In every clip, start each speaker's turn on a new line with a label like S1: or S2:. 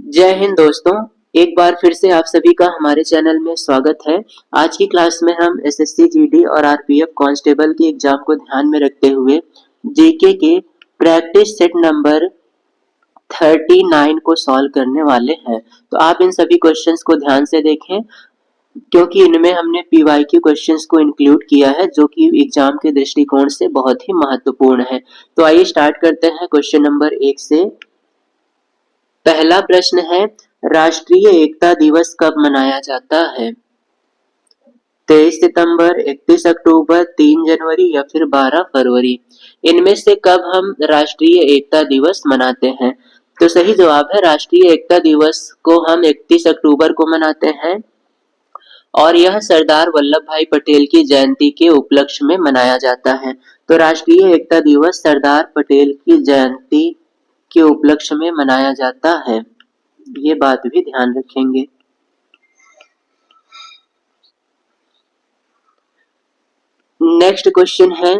S1: जय हिंद दोस्तों। एक बार फिर से आप सभी का हमारे चैनल में स्वागत है। आज की क्लास में हम एसएससी जीडी और आरपीएफ कांस्टेबल की एग्जाम को ध्यान में रखते हुए जीके के प्रैक्टिस सेट नंबर 39 को सॉल्व करने वाले हैं। तो आप इन सभी क्वेश्चंस को ध्यान से देखें क्योंकि इनमें हमने पीवाईक्यू क्वेश्चंस को इंक्लूड किया है जो कि एग्जाम के दृष्टिकोण से बहुत ही महत्वपूर्ण है। तो आइए स्टार्ट करते हैं क्वेश्चन नंबर 1 से। पहला प्रश्न है, राष्ट्रीय एकता दिवस कब मनाया जाता है? 23 सितंबर, 31 अक्टूबर, 3 जनवरी या फिर 12 फरवरी। इनमें से कब हम राष्ट्रीय एकता दिवस मनाते हैं? तो सही जवाब है राष्ट्रीय एकता दिवस को हम 31 अक्टूबर को मनाते हैं और यह सरदार वल्लभ भाई पटेल की जयंती के उपलक्ष्य में मनाया जाता है। तो राष्ट्रीय एकता दिवस सरदार पटेल की जयंती के उपलक्ष्य में मनाया जाता है, ये बात भी ध्यान रखेंगे। नेक्स्ट क्वेश्चन है,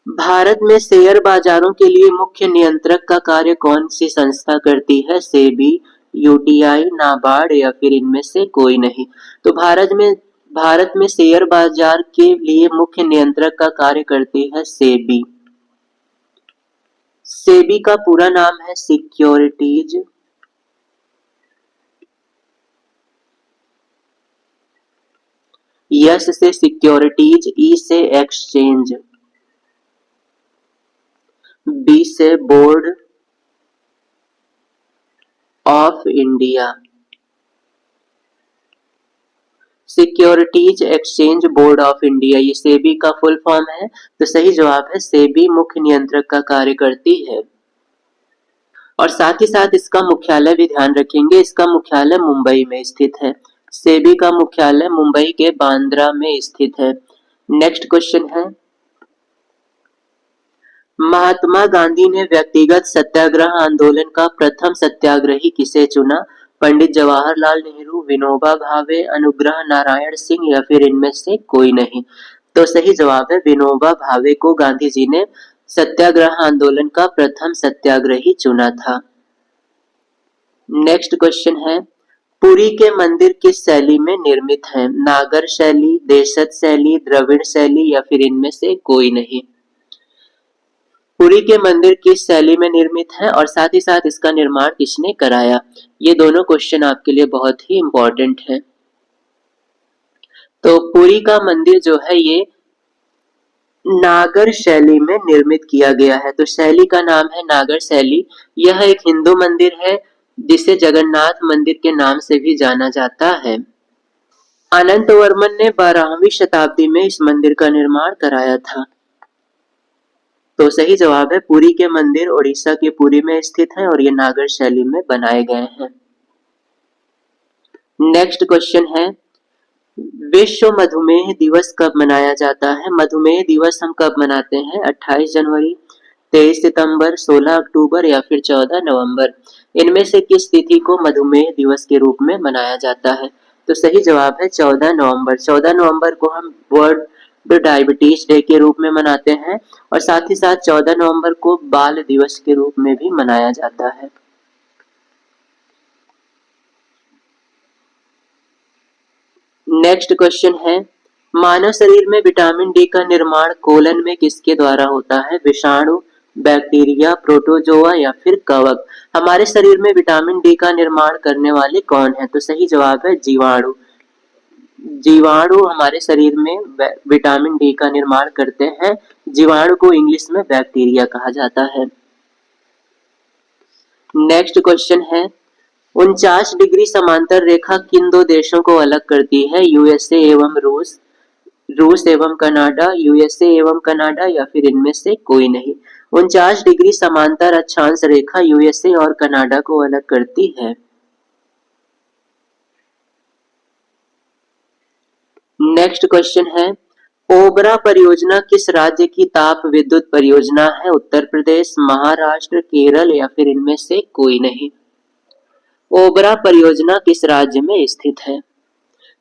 S1: भारत में शेयर बाजारों के लिए मुख्य नियंत्रक का कार्य कौन सी संस्था करती है? सेबी, यूटीआई, नाबार्ड या फिर इनमें से कोई नहीं। तो भारत में शेयर बाजार के लिए मुख्य नियंत्रक का कार्य करती है सेबी। सेबी का पूरा नाम है सिक्योरिटीज यस से सिक्योरिटीज, ई से एक्सचेंज, बी से board of India. Securities exchange board of India, ये सेबी का फुल फॉर्म है। तो सही जवाब है सेबी मुख्य नियंत्रक का कार्य करती है। और साथ ही साथ इसका मुख्यालय भी ध्यान रखेंगे, इसका मुख्यालय मुंबई में स्थित है। सेबी का मुख्यालय मुंबई के बांद्रा में स्थित है। नेक्स्ट क्वेश्चन है, महात्मा गांधी ने व्यक्तिगत सत्याग्रह आंदोलन का प्रथम सत्याग्रही किसे चुना? पंडित जवाहरलाल नेहरू, विनोबा भावे, अनुग्रह नारायण सिंह या फिर इनमें से कोई नहीं। तो सही जवाब है विनोबा भावे को गांधी जी ने सत्याग्रह आंदोलन का प्रथम सत्याग्रही चुना था। नेक्स्ट क्वेश्चन है, पुरी के मंदिर किस शैली में निर्मित है? नागर शैली, देशज शैली, द्रविड़ शैली या फिर इनमें से कोई नहीं। पुरी के मंदिर किस शैली में निर्मित है और साथ ही साथ इसका निर्माण किसने कराया? ये दोनों क्वेश्चन आपके लिए बहुत ही इंपॉर्टेंट है। तो पुरी का मंदिर जो है ये नागर शैली में निर्मित किया गया है। तो शैली का नाम है नागर शैली। यह एक हिंदू मंदिर है जिसे जगन्नाथ मंदिर के नाम से भी जाना जाता है। अनंत वर्मन ने 12वीं शताब्दी में इस मंदिर का निर्माण कराया था। तो सही जवाब है पुरी के मंदिर ओडिशा के पुरी में स्थित है और ये नागर शैली में बनाए गए हैं। नेक्स्ट क्वेश्चन है, विश्व मधुमेह दिवस कब मनाया जाता है? मधुमेह दिवस हम कब मनाते हैं? 28 जनवरी, 23 सितंबर, 16 अक्टूबर या फिर 14 नवंबर। इनमें से किस तिथि को मधुमेह दिवस के रूप में मनाया जाता है? तो सही जवाब है 14 नवंबर। 14 नवंबर को हम वर्ल्ड डायबिटीज डे के रूप में मनाते हैं और साथ ही साथ 14 नवंबर को बाल दिवस के रूप में भी मनाया जाता है। नेक्स्ट क्वेश्चन है, मानव शरीर में विटामिन डी का निर्माण कोलन में किसके द्वारा होता है? विषाणु, बैक्टीरिया, प्रोटोजोआ या फिर कवक। हमारे शरीर में विटामिन डी का निर्माण करने वाले कौन है? तो सही जवाब है जीवाणु। जीवाणु हमारे शरीर में विटामिन डी का निर्माण करते हैं। जीवाणु को इंग्लिश में बैक्टीरिया कहा जाता है। नेक्स्ट क्वेश्चन है, 49 डिग्री समांतर रेखा किन दो देशों को अलग करती है? यूएसए एवं रूस, रूस एवं कनाडा, यूएसए एवं कनाडा या फिर इनमें से कोई नहीं। 49 डिग्री समांतर अक्षांश रेखा यूएसए और कनाडा को अलग करती है। नेक्स्ट क्वेश्चन है, ओबरा परियोजना किस राज्य की ताप विद्युत परियोजना है? उत्तर प्रदेश, महाराष्ट्र, केरल या फिर इनमें से कोई नहीं। ओबरा परियोजना किस राज्य में स्थित है?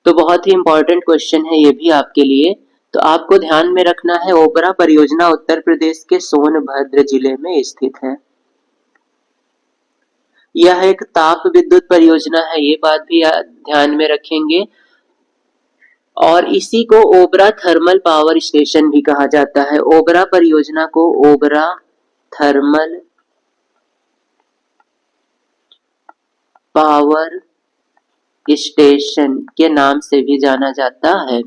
S1: तो बहुत ही इंपॉर्टेंट क्वेश्चन है ये भी आपके लिए। तो आपको ध्यान में रखना है ओबरा परियोजना उत्तर प्रदेश के सोनभद्र जिले में स्थित है। यह एक ताप विद्युत परियोजना है, ये बात भी ध्यान में रखेंगे। और इसी को ओबरा थर्मल पावर स्टेशन भी कहा जाता है। ओबरा परियोजना को ओबरा थर्मल पावर स्टेशन के नाम से भी जाना जाता है।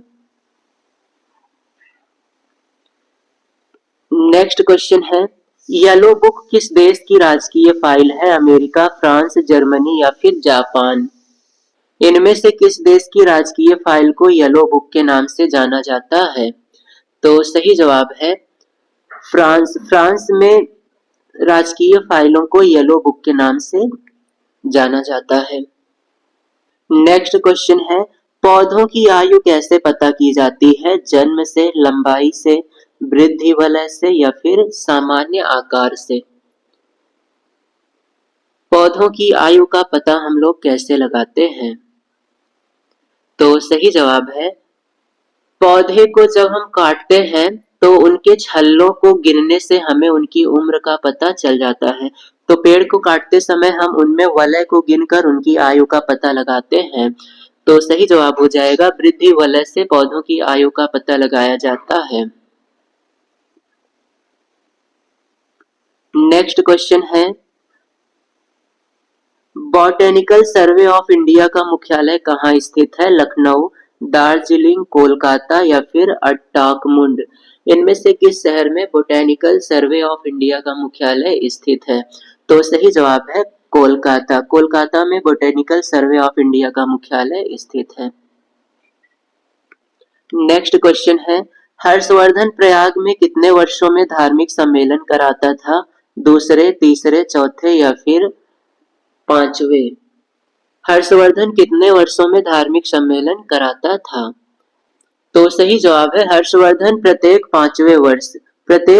S1: नेक्स्ट क्वेश्चन है, येलो बुक किस देश की राजकीय फाइल है? अमेरिका, फ्रांस, जर्मनी या फिर जापान? इनमें से किस देश की राजकीय फाइल को येलो बुक के नाम से जाना जाता है? तो सही जवाब है फ्रांस। फ्रांस में राजकीय फाइलों को येलो बुक के नाम से जाना जाता है। नेक्स्ट क्वेश्चन है, पौधों की आयु कैसे पता की जाती है? जन्म से, लंबाई से, वृद्धि वलय से या फिर सामान्य आकार से? पौधों की आयु का पता हम लोग कैसे लगाते हैं? तो सही जवाब है, पौधे को जब हम काटते हैं तो उनके छल्लों को गिनने से हमें उनकी उम्र का पता चल जाता है। तो पेड़ को काटते समय हम उनमें वलय को गिनकर उनकी आयु का पता लगाते हैं। तो सही जवाब हो जाएगा, वृद्धि वलय से पौधों की आयु का पता लगाया जाता है। नेक्स्ट क्वेश्चन है, बॉटेनिकल सर्वे ऑफ इंडिया का मुख्यालय कहाँ स्थित है? लखनऊ, दार्जिलिंग, कोलकाता या फिर अट्टाकमुंड? इनमें से किस शहर में बोटेनिकल सर्वे ऑफ इंडिया का मुख्यालय स्थित है? तो सही जवाब है कोलकाता। कोलकाता में बोटेनिकल सर्वे ऑफ इंडिया का मुख्यालय स्थित है। नेक्स्ट क्वेश्चन है, हर्षवर्धन प्रयाग में कितने वर्षों में धार्मिक सम्मेलन कराता था? दूसरे, तीसरे, चौथे या फिर पांचवे? हर्षवर्धन कितने वर्षों में धार्मिक सम्मेलन कराता था? तो सही जवाब है हर्षवर्धन प्रत्येक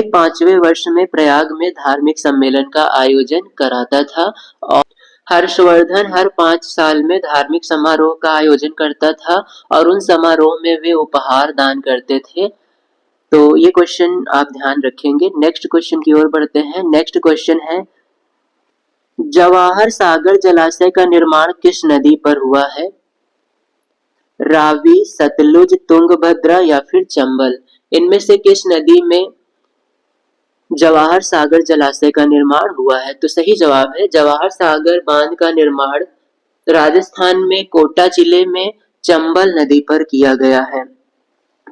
S1: पांचवें वर्ष में प्रयाग में धार्मिक सम्मेलन का आयोजन कराता था। और हर्षवर्धन हर 5 साल में धार्मिक समारोह का आयोजन करता था और उन समारोह में वे उपहार दान करते थे। तो ये क्वेश्चन आप ध्यान रखेंगे। नेक्स्ट क्वेश्चन की ओर बढ़ते हैं। नेक्स्ट क्वेश्चन है, जवाहर सागर जलाशय का निर्माण किस नदी पर हुआ है? रावी, सतलुज, तुंगभद्रा या फिर चंबल? इनमें से किस नदी में जवाहर सागर जलाशय का निर्माण हुआ है? तो सही जवाब है जवाहर सागर बांध का निर्माण राजस्थान में कोटा जिले में चंबल नदी पर किया गया है।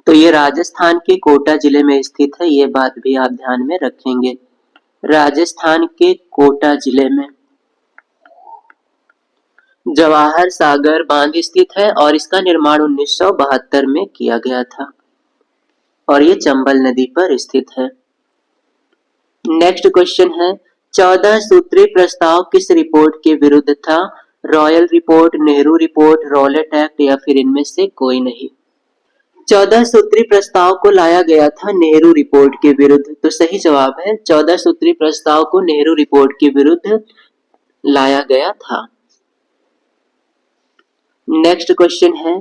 S1: तो ये राजस्थान के कोटा जिले में स्थित है, ये बात भी आप ध्यान में रखेंगे। राजस्थान के कोटा जिले में जवाहर सागर बांध स्थित है और इसका निर्माण 1972 में किया गया था और ये चंबल नदी पर स्थित है। नेक्स्ट क्वेश्चन है, 14 सूत्री प्रस्ताव किस रिपोर्ट के विरुद्ध था? Royal report, Nehru report, Rowlatt act या फिर इनमें से कोई नहीं? 14 सूत्री प्रस्ताव को लाया गया था नेहरू रिपोर्ट के विरुद्ध। तो सही जवाब है 14 सूत्री प्रस्ताव को नेहरू रिपोर्ट के विरुद्ध लाया गया था। नेक्स्ट क्वेश्चन है,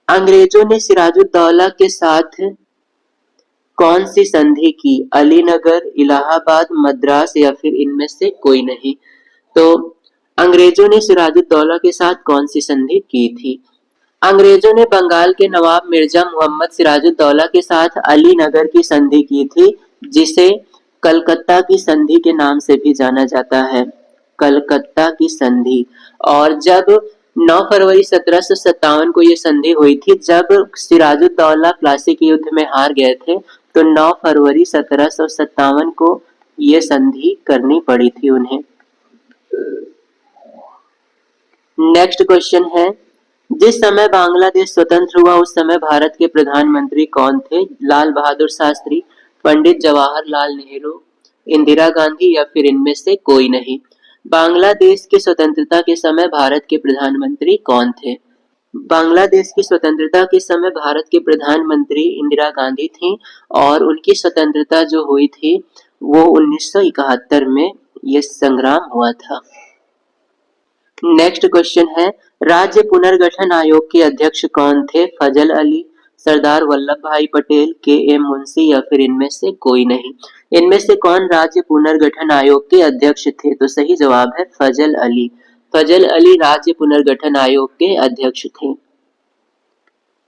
S1: अंग्रेजों ने सिराजुद्दौला के साथ कौन सी संधि की? अलीनगर, इलाहाबाद, मद्रास या फिर इनमें से कोई नहीं? तो अंग्रेजों ने सिराजुद्दौला के साथ कौन सी संधि की थी? अंग्रेजों ने बंगाल के नवाब मिर्जा मोहम्मद सिराजुद्दौला के साथ अलीनगर की संधि की थी, जिसे कलकत्ता की संधि के नाम से भी जाना जाता है, कलकत्ता की संधि। और जब 9 फरवरी 1757 को ये संधि हुई थी, जब सिराजुद्दौला प्लासी के युद्ध में हार गए थे, तो 9 फरवरी 1757 को ये संधि करनी पड़ी थी उन्हें। नेक्स्ट क्वेश्चन है, जिस समय बांग्लादेश स्वतंत्र हुआ उस समय भारत के प्रधानमंत्री कौन थे? लाल बहादुर शास्त्री, पंडित जवाहरलाल नेहरू, इंदिरा गांधी या फिर इनमें से कोई नहीं? बांग्लादेश की स्वतंत्रता के समय भारत के प्रधानमंत्री कौन थे? बांग्लादेश की स्वतंत्रता के समय भारत के प्रधानमंत्री इंदिरा गांधी थी और उनकी स्वतंत्रता जो हुई थी वो 1971 में ये संग्राम हुआ था। नेक्स्ट क्वेश्चन है, राज्य पुनर्गठन आयोग के अध्यक्ष कौन थे? फजल अली, सरदार वल्लभ भाई पटेल, के एम मुंशी या फिर इनमें से कोई नहीं। इनमें से कौन राज्य पुनर्गठन आयोग के अध्यक्ष थे? तो सही जवाब है फजल अली। फजल अली राज्य पुनर्गठन आयोग के अध्यक्ष थे।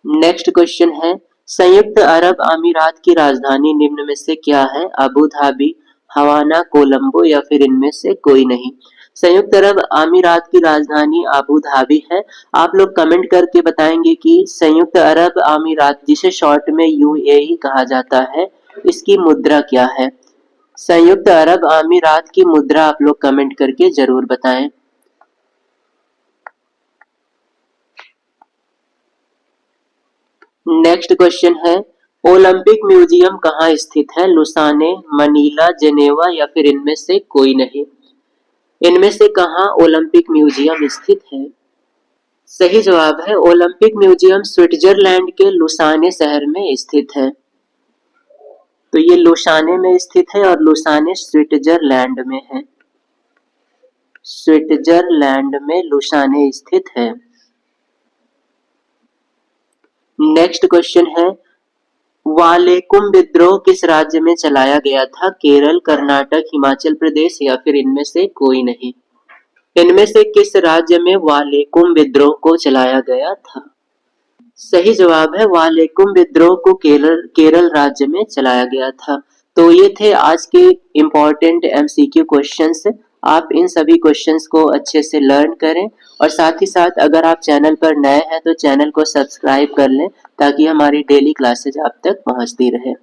S1: नेक्स्ट क्वेश्चन है, संयुक्त अरब अमीरात की राजधानी निम्न में से क्या है? अबू धाबी, हवाना, कोलंबो या फिर इनमें से कोई नहीं। संयुक्त अरब अमीरात की राजधानी अबू धाबी है। आप लोग कमेंट करके बताएंगे कि संयुक्त अरब अमीरात, जिसे शॉर्ट में यूएई कहा जाता है, इसकी मुद्रा क्या है? संयुक्त अरब अमीरात की मुद्रा आप लोग कमेंट करके जरूर बताएं। नेक्स्ट क्वेश्चन है, ओलंपिक म्यूजियम कहाँ स्थित है? लुसाने, मनीला, जेनेवा या फिर इनमें से कोई नहीं। इनमें से कहाँ ओलंपिक म्यूजियम स्थित है? सही जवाब है ओलंपिक म्यूजियम स्विट्जरलैंड के लुसाने शहर में स्थित है। तो ये लुसाने में स्थित है और लुसाने स्विट्जरलैंड में है। स्विट्जरलैंड में लुसाने स्थित है। नेक्स्ट क्वेश्चन है, वालेकुम विद्रोह किस राज्य में चलाया गया था? केरल, कर्नाटक, हिमाचल प्रदेश या फिर इनमें से कोई नहीं। इनमें से किस राज्य में वालेकुम विद्रोह को चलाया गया था? सही जवाब है वालेकुम विद्रोह को केरल राज्य में चलाया गया था। तो ये थे आज के इम्पोर्टेंट एमसीक्यू क्वेश्चंस। आप इन सभी क्वेश्चंस को अच्छे से लर्न करें और साथ ही साथ अगर आप चैनल पर नए हैं तो चैनल को सब्सक्राइब कर लें ताकि हमारी डेली क्लासेज आप तक पहुंचती रहे।